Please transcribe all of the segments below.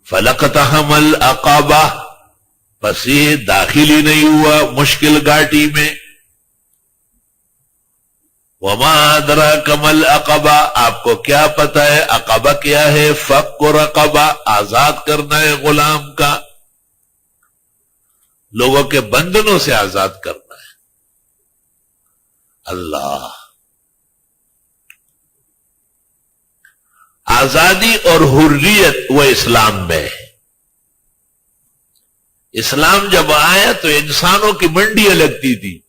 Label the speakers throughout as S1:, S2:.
S1: فلقتہم العقبہ، پس یہ داخل ہی نہیں ہوا مشکل گھاٹی میں. وما ادراک ما العقبہ، آپ کو کیا پتا ہے عقبہ کیا ہے؟ فک رقبہ، آزاد کرنا ہے غلام کا، لوگوں کے بندنوں سے آزاد کرنا ہے. اللہ، آزادی اور حریت وہ اسلام میں ہے. اسلام جب آیا تو انسانوں کی منڈیاں لگتی تھی،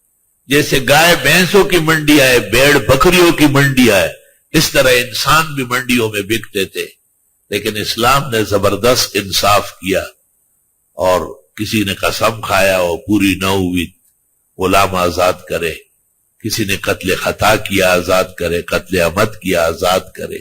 S1: جیسے گائے بھینسوں کی منڈی آئے، بھیڑ بکریوں کی منڈی آئے، اس طرح انسان بھی منڈیوں میں بکتے تھے. لیکن اسلام نے زبردست انصاف کیا، اور کسی نے قسم کھایا وہ پوری نہ ہوئی غلام آزاد کرے، کسی نے قتل خطا کیا آزاد کرے، قتل عمد کیا آزاد کرے.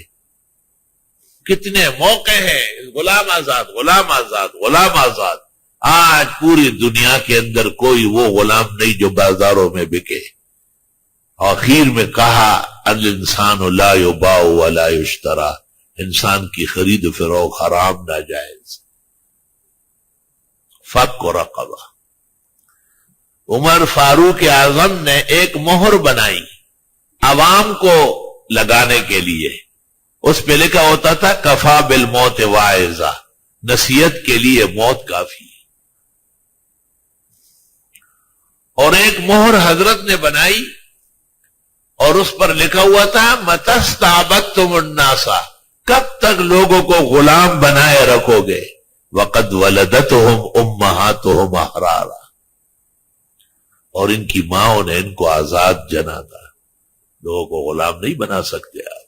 S1: کتنے موقع ہیں غلام آزاد، غلام آزاد، غلام آزاد. آج پوری دنیا کے اندر کوئی وہ غلام نہیں جو بازاروں میں بکے. آخر میں کہا الانسان لا یباع ولا یشترى، انسان کی خرید و فروخت حرام ناجائز. فک رقبہ. عمر فاروق اعظم نے ایک مہر بنائی عوام کو لگانے کے لیے، اس پہ لکھا ہوتا تھا کفا بالموت واعظہ، نصیحت کے لیے موت کافی. اور ایک مہر حضرت نے بنائی اور اس پر لکھا ہوا تھا متستعبدتم الناس، کب تک لوگوں کو غلام بنائے رکھو گے؟ وقد ولدتہم امہاتہم احرارا، اور ان کی ماں نے ان کو آزاد جنا تھا. لوگوں کو غلام نہیں بنا سکتے آپ.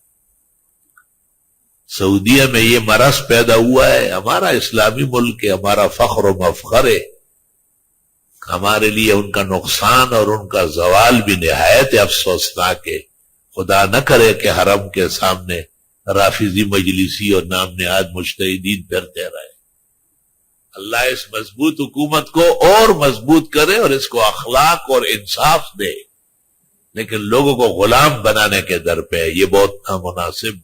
S1: سعودیہ میں یہ مرض پیدا ہوا ہے. ہمارا اسلامی ملک ہے، ہمارا فخر و مفخر ہے، ہمارے لیے ان کا نقصان اور ان کا زوال بھی نہایت افسوسناک ہے. خدا نہ کرے کہ حرم کے سامنے رافضی مجلسی اور نام نہاد مجتہدین پھرتے رہے. اللہ اس مضبوط حکومت کو اور مضبوط کرے اور اس کو اخلاق اور انصاف دے، لیکن لوگوں کو غلام بنانے کے در پہ یہ بہت نامناسب